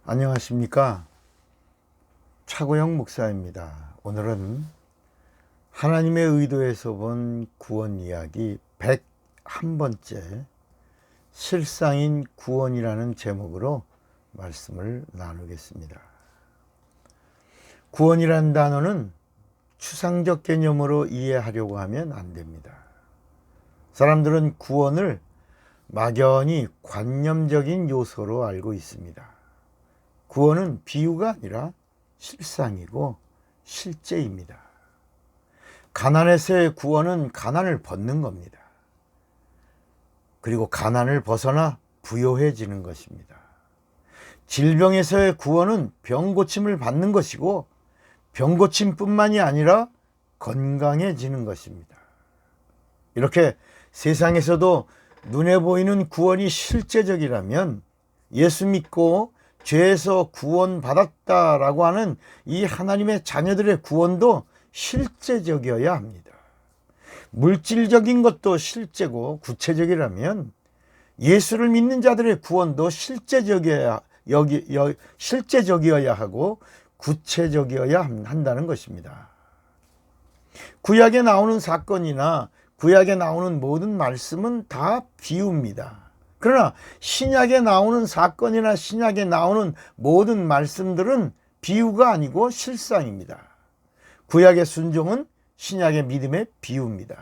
안녕하십니까? 차고영 목사입니다. 오늘은 하나님의 의도에서 본 구원 이야기 101번째 실상인 구원이라는 제목으로 말씀을 나누겠습니다. 구원이라는 단어는 추상적 개념으로 이해하려고 하면 안 됩니다. 사람들은 구원을 막연히 관념적인 요소로 알고 있습니다. 구원은 비유가 아니라 실상이고 실제입니다. 가난에서의 구원은 가난을 벗는 겁니다. 그리고 가난을 벗어나 부요해지는 것입니다. 질병에서의 구원은 병고침을 받는 것이고 병고침뿐만이 아니라 건강해지는 것입니다. 이렇게 세상에서도 눈에 보이는 구원이 실제적이라면 예수 믿고 죄에서 구원받았다라고 하는 이 하나님의 자녀들의 구원도 실제적이어야 합니다. 물질적인 것도 실제고 구체적이라면 예수를 믿는 자들의 구원도 실제적이어야 하고 구체적이어야 한다는 것입니다. 구약에 나오는 사건이나 구약에 나오는 모든 말씀은 다 비유입니다. 그러나 신약에 나오는 사건이나 신약에 나오는 모든 말씀들은 비유가 아니고 실상입니다. 구약의 순종은 신약의 믿음의 비유입니다.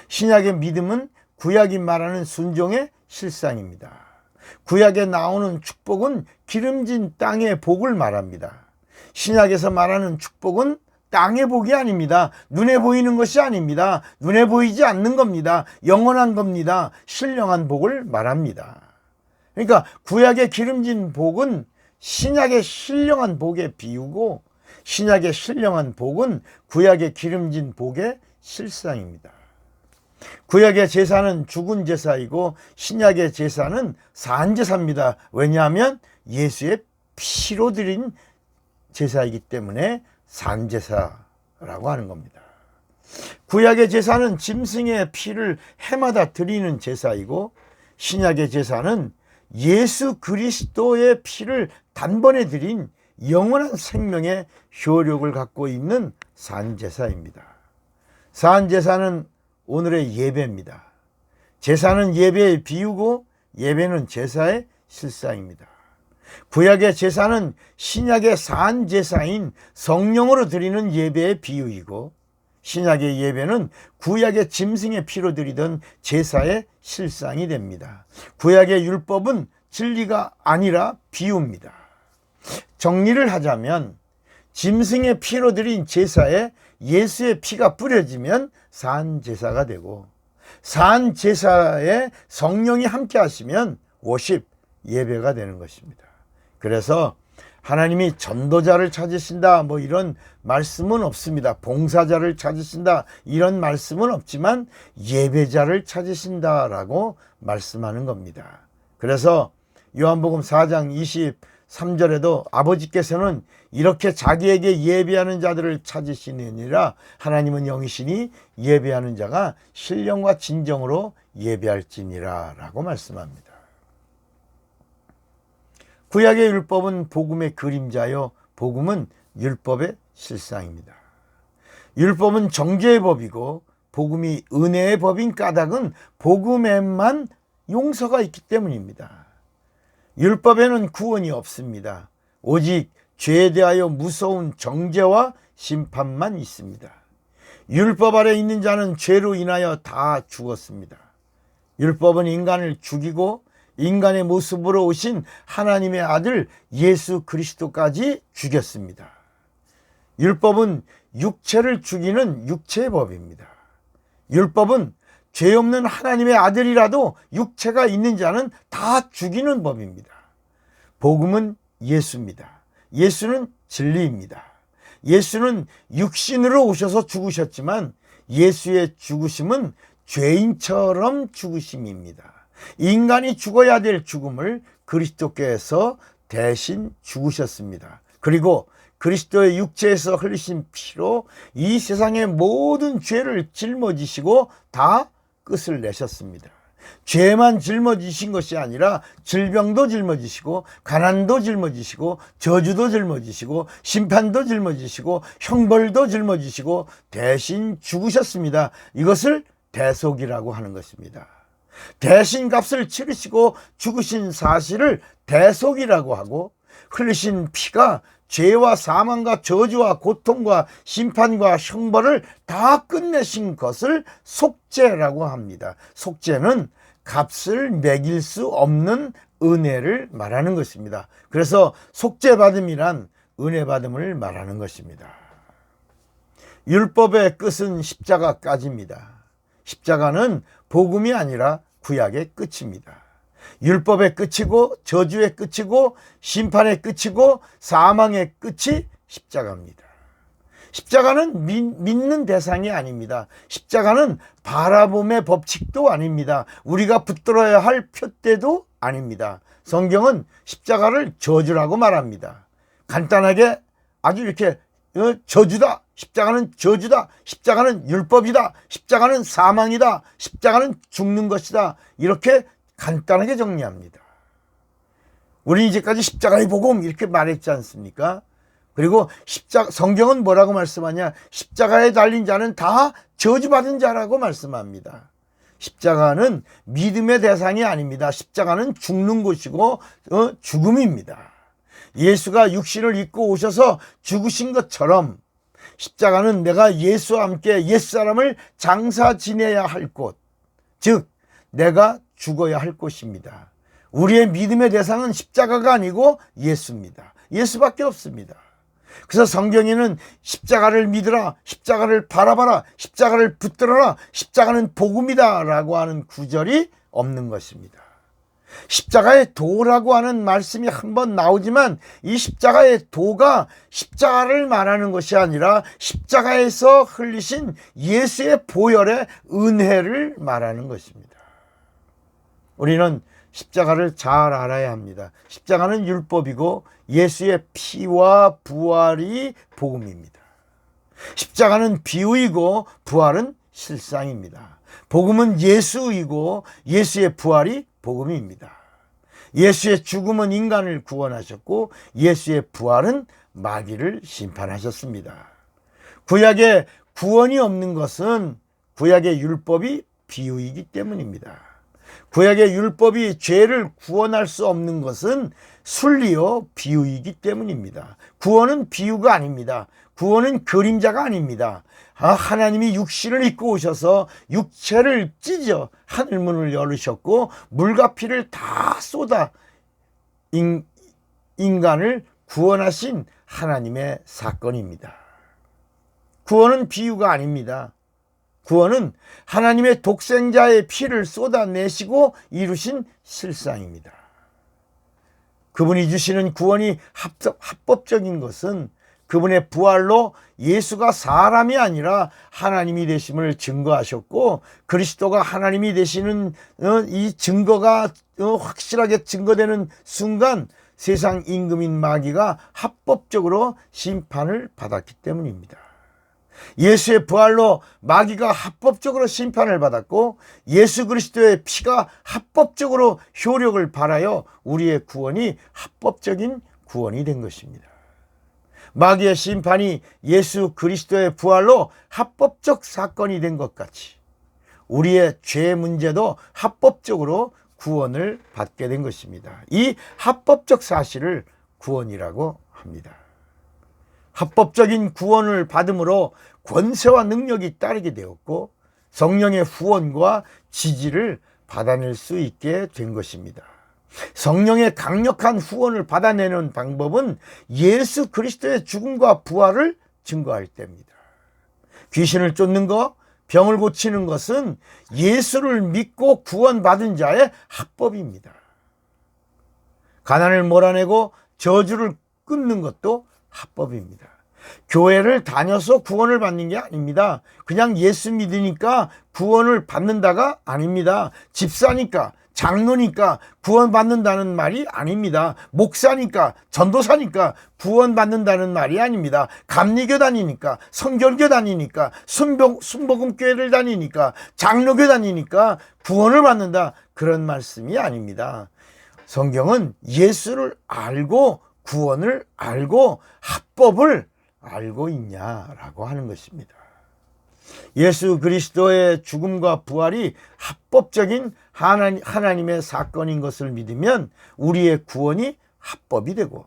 신약의 믿음은 구약이 말하는 순종의 실상입니다. 구약에 나오는 축복은 기름진 땅의 복을 말합니다. 신약에서 말하는 축복은 땅의 복이 아닙니다. 눈에 보이는 것이 아닙니다. 눈에 보이지 않는 겁니다. 영원한 겁니다. 신령한 복을 말합니다. 그러니까 구약의 기름진 복은 신약의 신령한 복의 비유고 신약의 신령한 복은 구약의 기름진 복의 실상입니다. 구약의 제사는 죽은 제사이고 신약의 제사는 산 제사입니다. 왜냐하면 예수의 피로 드린 제사이기 때문에 산제사라고 하는 겁니다. 구약의 제사는 짐승의 피를 해마다 드리는 제사이고 신약의 제사는 예수 그리스도의 피를 단번에 드린 영원한 생명의 효력을 갖고 있는 산제사입니다. 산제사는 오늘의 예배입니다. 제사는 예배의 비유고 예배는 제사의 실상입니다. 구약의 제사는 신약의 산제사인 성령으로 드리는 예배의 비유이고 신약의 예배는 구약의 짐승의 피로 드리던 제사의 실상이 됩니다. 구약의 율법은 진리가 아니라 비유입니다. 정리를 하자면 짐승의 피로 드린 제사에 예수의 피가 뿌려지면 산제사가 되고 산제사에 성령이 함께 하시면 워십, 예배가 되는 것입니다. 그래서 하나님이 전도자를 찾으신다 이런 말씀은 없습니다. 봉사자를 찾으신다 이런 말씀은 없지만 예배자를 찾으신다라고 말씀하는 겁니다. 그래서 요한복음 4장 23절에도 아버지께서는 이렇게 자기에게 예배하는 자들을 찾으시느니라 하나님은 영이시니 예배하는 자가 신령과 진정으로 예배할지니라 라고 말씀합니다. 구약의 율법은 복음의 그림자요 복음은 율법의 실상입니다. 율법은 정죄의 법이고 복음이 은혜의 법인 까닭은 복음에만 용서가 있기 때문입니다. 율법에는 구원이 없습니다. 오직 죄에 대하여 무서운 정죄와 심판만 있습니다. 율법 아래 있는 자는 죄로 인하여 다 죽었습니다. 율법은 인간을 죽이고 인간의 모습으로 오신 하나님의 아들 예수 그리스도까지 죽였습니다. 율법은 육체를 죽이는 육체의 법입니다. 율법은 죄 없는 하나님의 아들이라도 육체가 있는 자는 다 죽이는 법입니다. 복음은 예수입니다. 예수는 진리입니다. 예수는 육신으로 오셔서 죽으셨지만 예수의 죽으심은 죄인처럼 죽으심입니다. 인간이 죽어야 될 죽음을 그리스도께서 대신 죽으셨습니다. 그리고 그리스도의 육체에서 흘리신 피로 이 세상의 모든 죄를 짊어지시고 다 끝을 내셨습니다. 죄만 짊어지신 것이 아니라 질병도 짊어지시고 가난도 짊어지시고 저주도 짊어지시고 심판도 짊어지시고 형벌도 짊어지시고 대신 죽으셨습니다. 이것을 대속이라고 하는 것입니다. 대신 값을 치르시고 죽으신 사실을 대속이라고 하고, 흘리신 피가 죄와 사망과 저주와 고통과 심판과 형벌을 다 끝내신 것을 속죄라고 합니다. 속죄는 값을 매길 수 없는 은혜를 말하는 것입니다. 그래서 속죄받음이란 은혜받음을 말하는 것입니다. 율법의 끝은 십자가까지입니다. 십자가는 복음이 아니라 구약의 끝입니다. 율법의 끝이고 저주의 끝이고 심판의 끝이고 사망의 끝이 십자가입니다. 십자가는 믿는 대상이 아닙니다. 십자가는 바라봄의 법칙도 아닙니다. 우리가 붙들어야 할 표대도 아닙니다. 성경은 십자가를 저주라고 말합니다. 간단하게 아주 이렇게 저주다, 십자가는 저주다, 십자가는 율법이다, 십자가는 사망이다, 십자가는 죽는 것이다, 이렇게 간단하게 정리합니다. 우리는 이제까지 십자가의 복음 이렇게 말했지 않습니까? 그리고 성경은 뭐라고 말씀하냐? 십자가에 달린 자는 다 저주받은 자라고 말씀합니다. 십자가는 믿음의 대상이 아닙니다. 십자가는 죽는 곳이고 죽음입니다. 예수가 육신을 입고 오셔서 죽으신 것처럼 십자가는 내가 예수와 함께 옛사람을 장사 지내야 할 곳, 즉 내가 죽어야 할 곳입니다. 우리의 믿음의 대상은 십자가가 아니고 예수입니다. 예수밖에 없습니다. 그래서 성경에는 십자가를 믿으라, 십자가를 바라봐라, 십자가를 붙들어라, 십자가는 복음이다 라고 하는 구절이 없는 것입니다. 십자가의 도라고 하는 말씀이 한번 나오지만 이 십자가의 도가 십자가를 말하는 것이 아니라 십자가에서 흘리신 예수의 보혈의 은혜를 말하는 것입니다. 우리는 십자가를 잘 알아야 합니다. 십자가는 율법이고 예수의 피와 부활이 복음입니다. 십자가는 비유이고 부활은 실상입니다. 복음은 예수이고 예수의 부활이 복음입니다. 예수의 죽음은 인간을 구원하셨고 예수의 부활은 마귀를 심판하셨습니다. 구약에 구원이 없는 것은 구약의 율법이 비유이기 때문입니다. 구약의 율법이 죄를 구원할 수 없는 것은 순리요 비유이기 때문입니다. 구원은 비유가 아닙니다. 구원은 그림자가 아닙니다. 하나님이 육신을 입고 오셔서 육체를 찢어 하늘문을 열으셨고 물과 피를 다 쏟아 인간을 구원하신 하나님의 사건입니다. 구원은 비유가 아닙니다. 구원은 하나님의 독생자의 피를 쏟아내시고 이루신 실상입니다. 그분이 주시는 구원이 합법적인 것은 그분의 부활로 예수가 사람이 아니라 하나님이 되심을 증거하셨고, 그리스도가 하나님이 되시는 이 증거가 확실하게 증거되는 순간 세상 임금인 마귀가 합법적으로 심판을 받았기 때문입니다. 예수의 부활로 마귀가 합법적으로 심판을 받았고 예수 그리스도의 피가 합법적으로 효력을 발하여 우리의 구원이 합법적인 구원이 된 것입니다. 마귀의 심판이 예수 그리스도의 부활로 합법적 사건이 된 것 같이 우리의 죄 문제도 합법적으로 구원을 받게 된 것입니다. 이 합법적 사실을 구원이라고 합니다. 합법적인 구원을 받음으로 권세와 능력이 따르게 되었고 성령의 후원과 지지를 받아낼 수 있게 된 것입니다. 성령의 강력한 후원을 받아내는 방법은 예수 그리스도의 죽음과 부활을 증거할 때입니다. 귀신을 쫓는 것, 병을 고치는 것은 예수를 믿고 구원받은 자의 합법입니다. 가난을 몰아내고 저주를 끊는 것도 합법입니다. 교회를 다녀서 구원을 받는 게 아닙니다. 그냥 예수 믿으니까 구원을 받는다가 아닙니다. 집사니까, 장로니까 구원받는다는 말이 아닙니다. 목사니까, 전도사니까 구원받는다는 말이 아닙니다. 감리교 다니니까, 성결교 다니니까, 순복음교회를 다니니까, 장로교 다니니까 구원을 받는다, 그런 말씀이 아닙니다. 성경은 예수를 알고 구원을 알고 합법을 알고 있냐라고 하는 것입니다. 예수 그리스도의 죽음과 부활이 합법적인 하나님의 사건인 것을 믿으면 우리의 구원이 합법이 되고,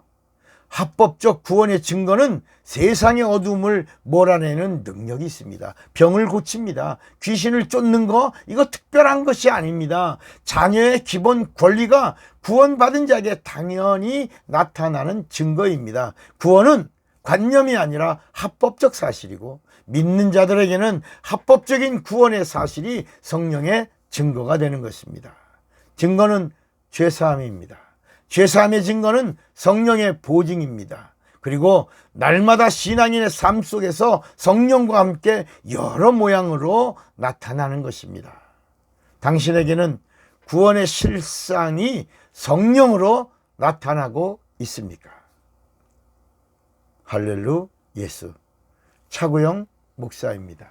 합법적 구원의 증거는 세상의 어둠을 몰아내는 능력이 있습니다. 병을 고칩니다. 귀신을 쫓는 거, 이거 특별한 것이 아닙니다. 자녀의 기본 권리가 구원받은 자에게 당연히 나타나는 증거입니다. 구원은 관념이 아니라 합법적 사실이고, 믿는 자들에게는 합법적인 구원의 사실이 성령의 증거가 되는 것입니다. 증거는 죄사함입니다. 죄사함의 증거는 성령의 보증입니다. 그리고 날마다 신앙인의 삶 속에서 성령과 함께 여러 모양으로 나타나는 것입니다. 당신에게는 구원의 실상이 성령으로 나타나고 있습니까? 할렐루 예수. 차구영 목사입니다.